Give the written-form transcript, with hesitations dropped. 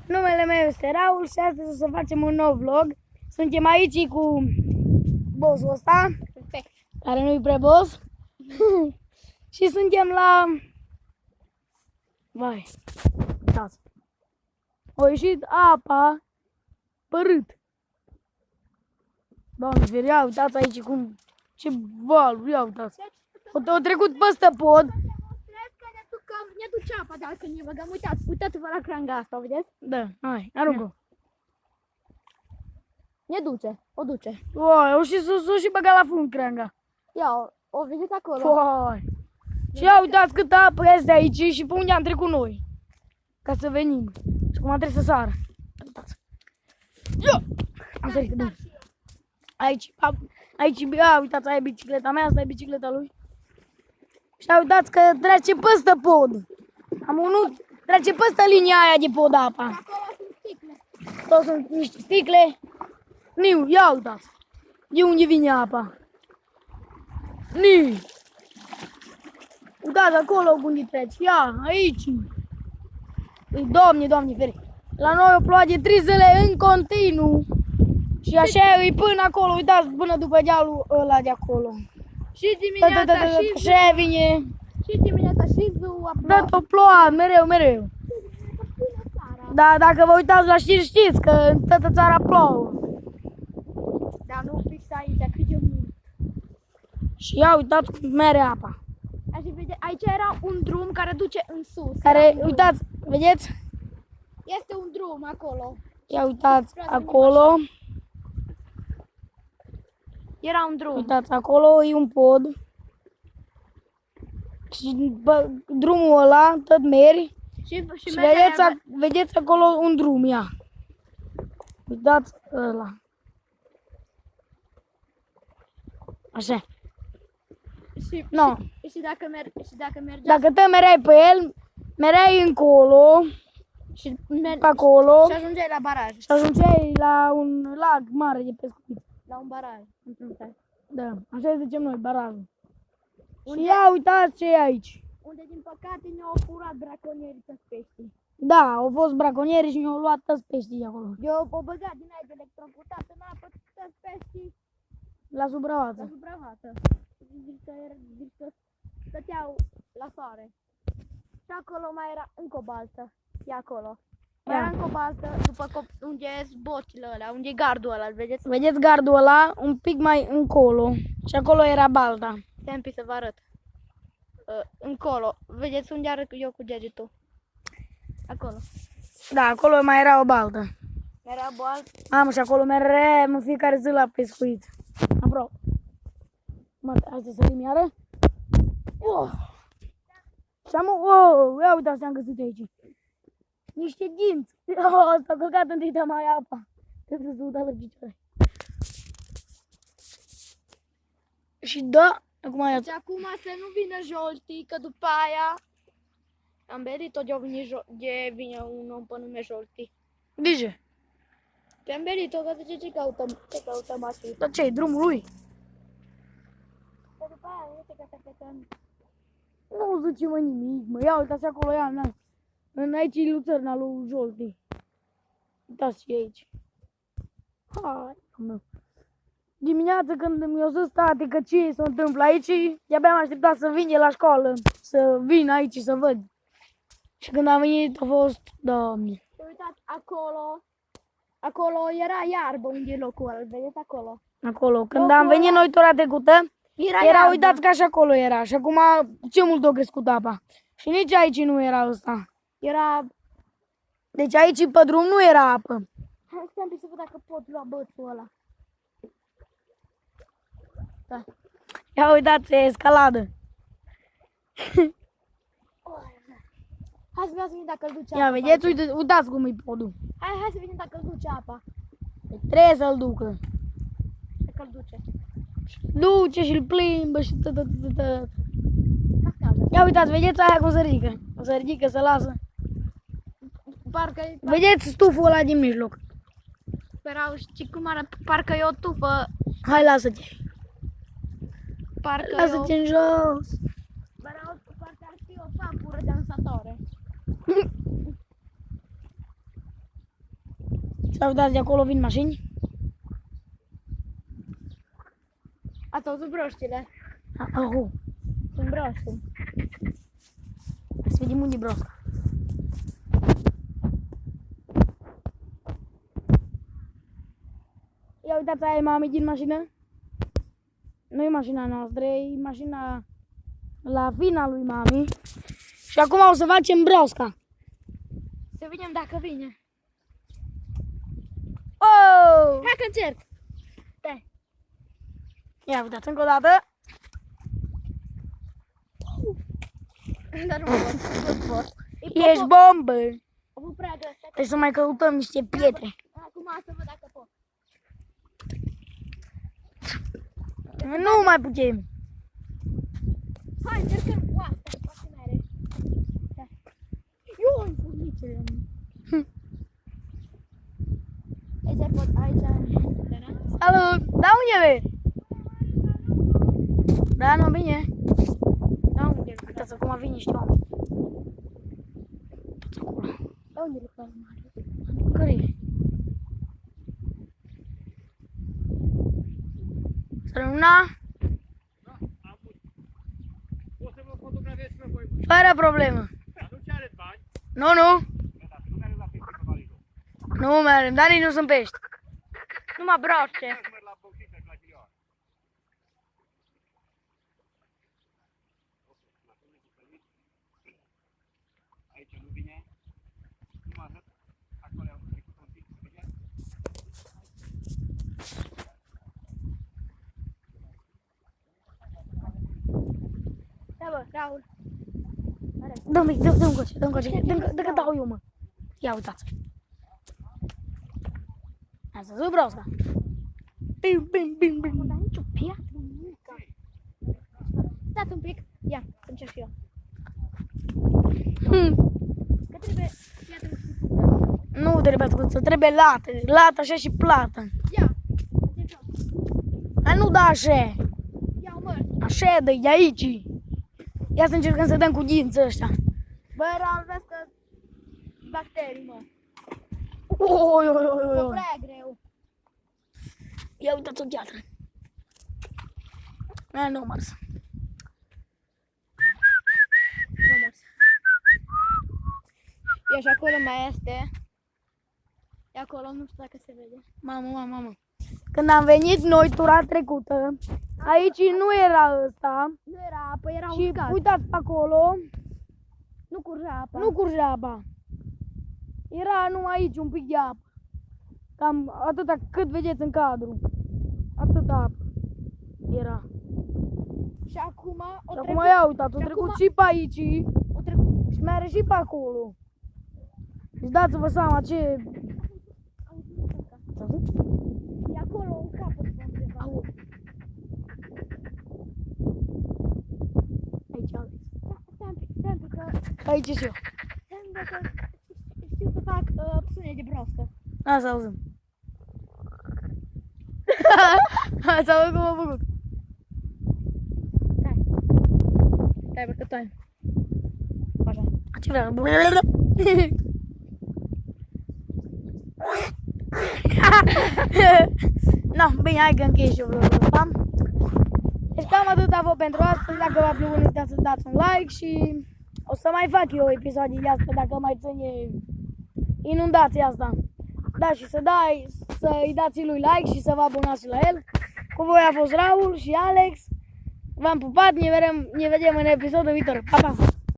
Numele meu este Raul și astăzi o să facem un nou vlog. Suntem aici cu bossul ăsta, care nu-i prea boss. Și suntem la... Vai, uitați. A ieșit apa pe rât. Doamne ferie, ia uitați aici cum... Ce val, ia uitați. O trecut peste pod. Ne duce apa dacă ne băgăm. Uitați-vă la cranga asta, o vedeți? Da, hai, aruncă. Ne duce, o duce. Uai, o și băga la fund cranga. Ia, o vedeți acolo? Uai. Și ia uitați câtă apă este aici și pe unde am trecut noi. Ca să venim. Și acum trebuie să sară. Uitați. Ia! Am sărit, bine. Aici, ia, uitați, aia e bicicleta mea, asta e bicicleta lui. Și uitați că trece peste pod. Am unul, trece peste linia aia de pod apa. Acolo sunt sticle. Toți sunt niște sticle. Niu, ia uitați. De unde vine apa. Niu. Uitați acolo unde trece. Ia, aici. Doamne feri. La noi o ploaie de 3 zile în continuu. Și așa e până acolo, uitați, până după dealul ăla de acolo. Și dimineața și așa vine. Și dimineața și ziua. Da, tot ploua, mereu. Da, dacă vă uitați la știri, știți că în toată țara plouă. Dar nu fix aici, cât de mult. Și ia uitați cum mere apa. Aici era un drum care duce în sus. Care, uitați, vedeți? Este un drum acolo. Ia uitați acolo. Era un drum. Uitați, acolo e un pod. Și drumul ăla, tot meri. Și vedeți acolo un drum, ia. Uitați ăla. Așa. Și dacă mergeai... Dacă te mereai pe el, mereai încolo. Și pe acolo. Și ajungeai la baraj. Și ajungeai la un lag mare de pescuit. La un baraj, într-un fel. Da, așa zicem noi, barajul. Și ia uitați ce e aici. Unde din păcate ne-au furat braconierii toți peștii. Da, au fost braconieri și ne-au luat toți peștii de acolo. Eu o băgat din aia de electrocutat în apă toți peștii la supravată. Zic că stăteau la soare. Și acolo mai era încă o baltă. E acolo. Mai era încă o baltă după unde sunt bocile alea, unde e gardul ăla, îl vedeți? Vedeți gardul ăla un pic mai încolo. Și acolo era balta. Stai un pic să vă arăt. Încolo. Vedeți unde arăt eu cu degetul? Acolo. Da, acolo mai era o baltă. Era baltă. Mamă, și acolo merem în fiecare zi la pescuit. Aproape. Mă, hai să sărim iară. Și am, ia uitați ce am găsit aici. Niște dinți. Asta a călcat întâi de mai apa. Trebuie să uita la picioare. Și da, acum ia. Deci acum să nu vină Jolti, că după aia am berit-o de vine un om pe nume Jolti. De ce? Te-am berit-o, că zice ce căutăm aici. Dar ce-i drumul lui? Că după aia, uite că se plecăm. Nu zice mă nimic, mă. Ia uitați acolo, ia, na. Aici e luțărna lui Jolti. Uitați ce e aici. Hai, mă. Dimineața când mi-au zis tati că ce se întâmplă aici, de-abia am așteptat să vin la școală, să vin aici să văd. Și când am venit a fost, Doamne. Uitați, acolo era iarbă unde e locul ăla, vedeți acolo? Acolo, când am venit noi tura trecută, era uitați că așa acolo era și acum ce mult a crescut apa. Și nici aici nu era ăsta. Era... Deci aici pe drum nu era apă. Hai stai să văd dacă pot lua bățul ăla. Da. Ia uitați, e escaladă. Hai să vedem dacă îl duce apa. Ia vedeți, uitați cum e podul. Hai să vedem dacă îl duce apa. Trebuie să-l ducă. Dacă îl duce. Duce și îl plimbă și Ia uitați, vedeți aia cum se ridică. Se ridică, se lasă. Vedeți stuful ăla din mijloc. Sperau, știi cum arată? Parcă e o tufă. Hai, lasă-te. Parcă lasă-te în jos. Parcă ar fi o papură dansatoare. Să uitați, de acolo vin mașini. Ați auzit broștile? Ahu. Sunt broști. Să vedem unde e brosca. Ia uitați, aia e mami din mașină. Nu e mașina noastră, e mașina la vina lui mami. Și acum o să facem brosca. Să vedem dacă vine. Oh! Hai că încerc. Stai. Ia uitați încă o dată. Dar nu pot. Nu pot. Ești bombă! O văd prea greu. Trebuie să mai căutăm niște pietre. Acum să văd dacă pot. Nu mai putem. Hai, încercăm cu asta. Asta mai are. Da. Eu am furnicele. Aici pot, aici. Salut! Da, unde vei? Da, nu bine. Da, unde Uitați acum vin niște oameni. Toți acolo. Da, unde lucrează mare? Care e? Să rămâna? O să vă fotografiez pe voi. Fără problemă. Nu cereți bani. Nu, nu. Dacă nu merg la pește, că valido. Nu mergem, dar nici nu sunt pești. Numai broște. Nu merg la băușiță, la chilioară. Aici nu vine. Numai atât. Acolo am trecut un pic. Vedeți? Da, bă, Raul. Dă-mi, dă-mi încoace, dă-mi încoace, dă că dau eu, mă. Ia uitați. Ați văzut brosca? Bim, bim, bim, bim. Dar nici o piatră, nimic. Stați un pic. Ia, să încerc eu. Că trebuie piatră scuțită. Nu trebuie scuță, trebuie lată. Lată așa și plată. Ia, încerc eu. A, nu da așa. Ia, mă. Așa de aici. Ia să încercăm să dăm cu dinți ăștia. Bă, Raul, vezi că bacterii, mă. Oi, oi, oi, E oi. prea greu. Ia uitați o gheatră. A, nu mers. Nu mers. Ia și acolo mai este. E acolo, nu știu dacă se vede. Mamă, mamă, mamă. Când am venit noi tura trecută, aici nu era ăsta. Nu era apă, era Și uscat. uitați pe acolo, Nu curgea apa. nu curgea apa. Era numai aici un pic de apă. Cam atâta cât vedeți în cadru. Atâta apă era. Și acum o Și trecut. acum ia uitați, o și trecut acum- și pe aici O trecut. și mere și pe acolo. Și dați-vă seama ce... Ați auzit? E acolo un capăt pe undeva. Au. Aici, Alex. Stai un pic, că... Aici și eu. Stai un pic, că știu să fac sunet de broască. Asta auzim. Ați auzit cum am făcut? Stai, bă, că tu ai. Așa. Ce vreau? No, bine, hai că închei și eu vlogul ăsta. Deci cam atât a fost pentru astăzi. Dacă v-a plăcut, nu uitați să dați un like și o să mai fac eu episoadii de astea dacă mai ține inundația asta. Da, și să-i dați lui like și să vă abonați și la el. Cu voi a fost Raul și Alex. V-am pupat, ne vedem în episodul viitor. Pa, pa!